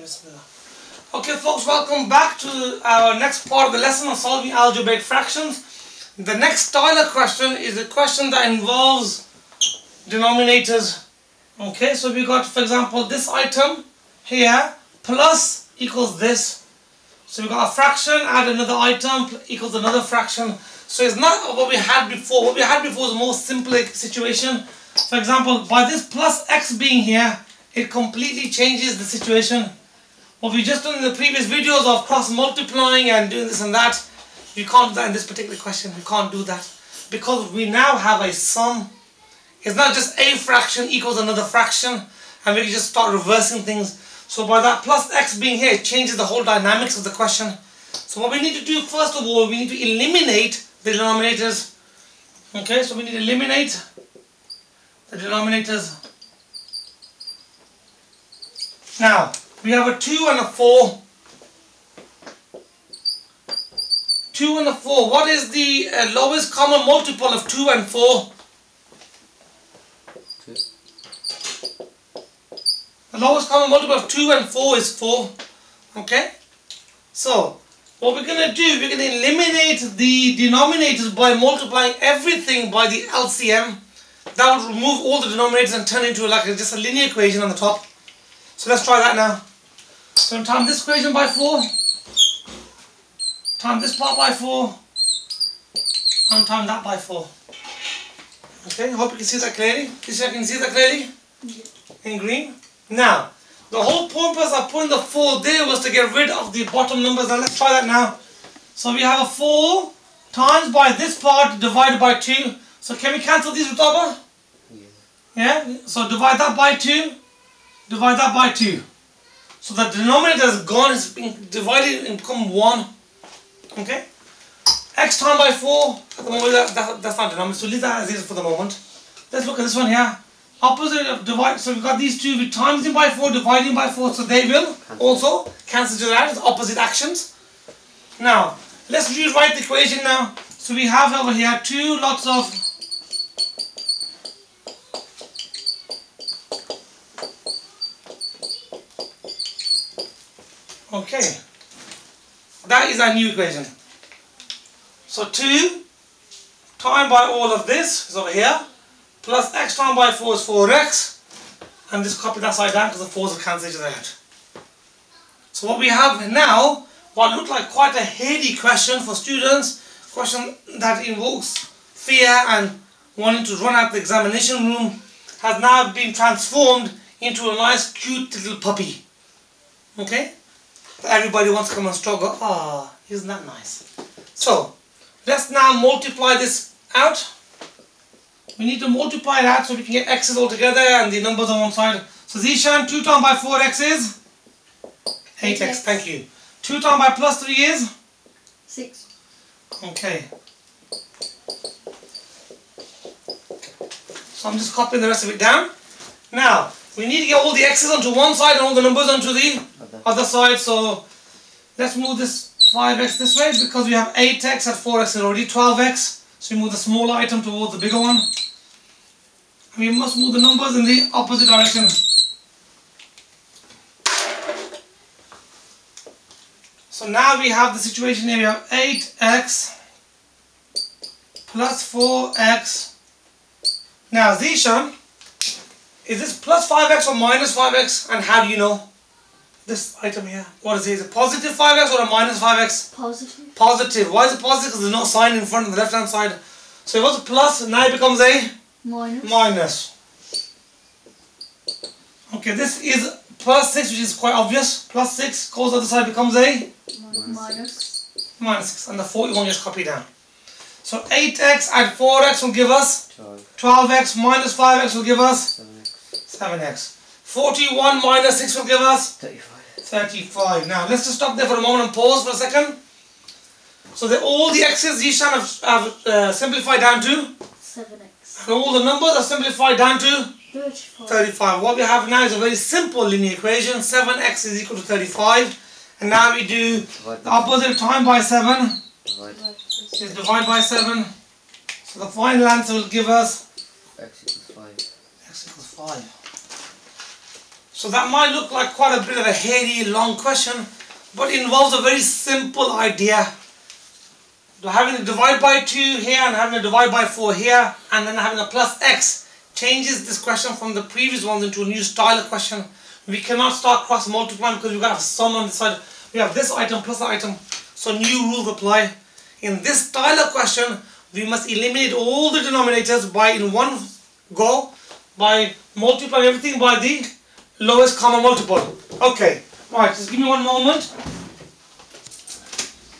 Okay folks, welcome back to our next part of the lesson on solving algebraic fractions. The next style of question is a question that involves denominators. Okay, so we got, for example, this item here plus equals this. So we got a fraction, add another item equals another fraction. So it's not what we had before. What we had before was a more simple situation. For example, by this plus x being here, it completely changes the situation. What we just done in the previous videos of cross multiplying and doing this and that, you can't do that in this particular question. You can't do that because we now have a sum. It's not just a fraction equals another fraction and we can just start reversing things. So by that plus x being here, it changes the whole dynamics of the question. So what we need to do first of all, we need to eliminate the denominators. Okay, so we need to eliminate the denominators. Now, we have a 2 and a 4. 2 and a 4. What is the lowest common multiple of 2 and 4? 2. The lowest common multiple of 2 and 4 is 4. Okay? So, what we're going to do, we're going to eliminate the denominators by multiplying everything by the LCM. That will remove all the denominators and turn into like just a linear equation on the top. So let's try that now. So times this equation by 4, times this part by 4, and times that by 4. Okay, I hope you can see that clearly. Can you see that clearly? Yeah. In green. Now, the whole purpose of putting the 4 there was to get rid of the bottom numbers. Now let's try that now. So we have a 4 times by this part divided by 2. So can we cancel these with other? Yeah? So divide that by 2. Divide that by 2. So the denominator is gone, it's been divided and become 1. Okay? X times by 4, at the moment that's not denominator, so leave that as is for the moment. Let's look at this one here. Opposite of divide, so we've got these two, we times them by 4, dividing by 4, so they will also cancel each other out, it's opposite actions. Now, let's rewrite the equation now. So we have over here 2 lots of okay, that is our new equation. So 2 times by all of this is over here, plus x times by 4 is 4x, and just copy that side down because the 4's will cancel each other out. So what we have now, what looked like quite a heady question for students, question that invokes fear and wanting to run out the examination room, has now been transformed into a nice cute little puppy. Okay? Everybody wants to come and struggle. Ah, isn't that nice? So, let's now multiply this out. We need to multiply it out so we can get x's all together and the numbers on one side. So Zishan, 2 times by 4x is? 8x, thank you. 2 times by plus 3 is? 6. Okay. So I'm just copying the rest of it down. Now, we need to get all the x's onto one side and all the numbers onto the other side. So let's move this 5x this way because we have 8x at 4x is already 12x. So we move the smaller item towards the bigger one. And we must move the numbers in the opposite direction. So now we have the situation here. We have 8x plus 4x. Now Zishan, is this plus 5x or minus 5x? And how do you know this item here? What is it? Is it positive 5x or a minus 5x? Positive. Positive. Why is it positive? Because there's no sign in front of the left hand side. So it was a plus, now it becomes a minus. Minus. Okay, this is plus 6, which is quite obvious. Plus 6 goes the other side, becomes a minus. Minus 6. And the 41 just copy down. So 8x add 4x will give us 12x minus 5x will give us 7x. 41 minus 6 will give us 35. Now let's just stop there for a moment and pause for a second. So that all the x's Zishan have simplified down to 7x. and all the numbers are simplified down to 35. What we have now is a very simple linear equation. 7x is equal to 35. And now we do the opposite time by 7 is divide by 7. So the final answer will give us x equals 5. x equals 5. So that might look like quite a bit of a hairy, long question, but it involves a very simple idea. Having a divide by 2 here and having a divide by 4 here, and then having a plus x changes this question from the previous ones into a new style of question. We cannot start cross multiplying because we've got to have sum on the side. We have this item plus the item, so new rules apply. In this style of question, we must eliminate all the denominators in one go by multiplying everything by the lowest common multiple. Okay, right, just give me one moment.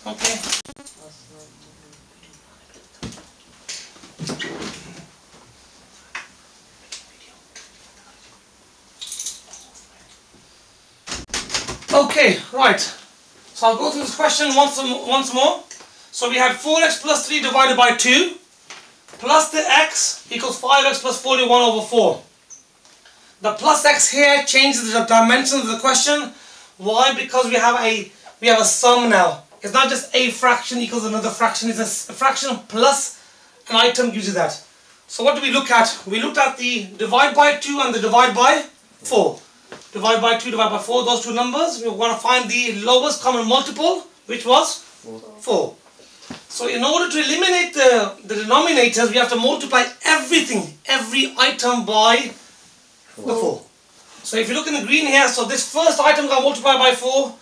Okay. Okay, right. So I'll go through this question once more. So we had 4x plus 3 divided by 2 plus the x equals 5x plus 41 over 4. The plus x here changes the dimensions of the question. Why? Because we have a sum now. It's not just a fraction equals another fraction. It's a fraction plus an item gives you that. So what do we look at? We looked at the divide by 2 and the divide by 4. Divide by 2, divide by 4, those two numbers. We want to find the lowest common multiple, which was 4. So in order to eliminate the denominators, we have to multiply everything, every item by the 4. So if you look in the green here, so this first item got multiplied by 4,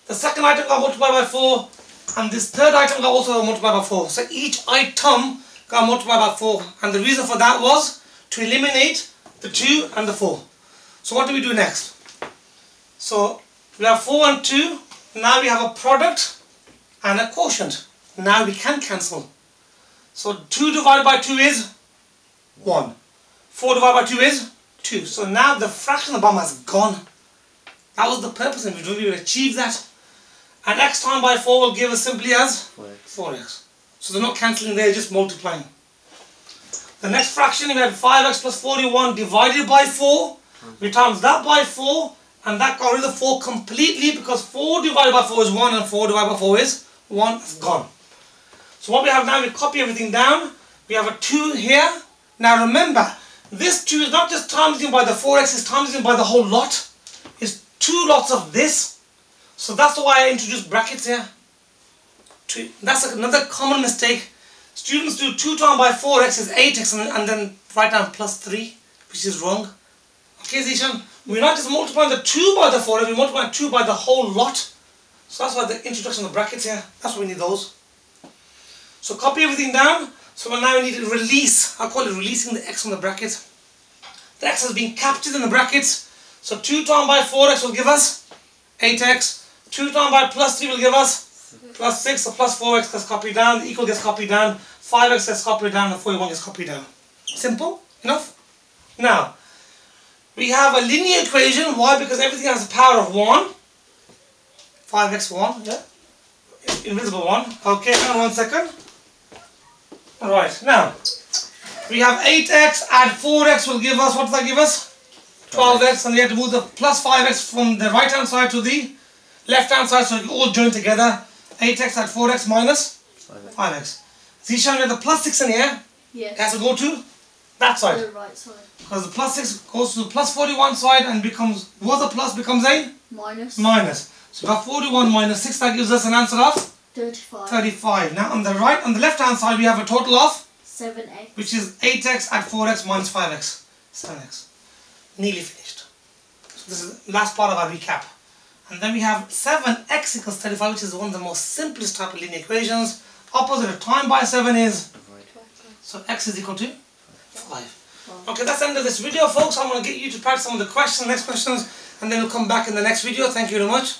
the second item got multiplied by 4, and this third item got also multiplied by 4. So each item got multiplied by 4, and the reason for that was to eliminate the 2 and the 4. So what do we do next? So we have 4 and 2, now we have a product and a quotient. Now we can cancel. So 2 divided by 2 is 1. 4 divided by 2 is 2. So now the fraction of the bottom has gone. That was the purpose, and we will achieve that. And x times by 4 will give us simply as 4x. So they're not cancelling, they're just multiplying. The next fraction, we had 5x plus 41 divided by 4. We times that by 4, and that got rid of 4 completely because 4 divided by 4 is 1 and 4 divided by 4 is 1. It's gone. So what we have now, we copy everything down. We have a 2 here. Now remember, this 2 is not just timesing by the 4x, it's timesing by the whole lot. It's 2 lots of this. So that's why I introduced brackets here. That's another common mistake. Students do 2 times by 4x is 8x and then write down plus 3, which is wrong. Okay, Zishan? We're not just multiplying the 2 by the 4x, we're multiplying 2 by the whole lot. So that's why the introduction of brackets here. That's why we need those. So copy everything down. So now we need to release. I call it releasing the x from the brackets. The x has been captured in the brackets. So 2 times by 4x will give us 8x. 2 times by plus 3 will give us plus 6. So plus 4x gets copied down. The equal gets copied down. 5x gets copied down. And 41 gets copied down. Simple enough? Now, we have a linear equation. Why? Because everything has a power of 1. 5x 1. Yeah? Invisible 1. Okay, hang on 1 second. Alright, now we have 8x add 4x will give us, what does that give us? 12x, and we have to move the plus 5x from the right hand side to the left hand side so it all join together. 8x add 4x minus 5x. Zishan, we have the plus 6 in here. Yes. It has to go to that side. The right side. Because the plus 6 goes to the plus 41 side and becomes, what's a plus becomes a? Minus. Minus. So we have 41 minus 6, that gives us an answer of? 35. 35. Now on the left hand side we have a total of? 7x. Which is 8x add 4x minus 5x. 7x. Nearly finished. So this is the last part of our recap. And then we have 7x equals 35, which is one of the most simplest type of linear equations. Opposite of time by 7 is? So x is equal to? 5. Okay, that's the end of this video, folks. I'm going to get you to practice some of the questions, next questions, and then we'll come back in the next video. Thank you very much.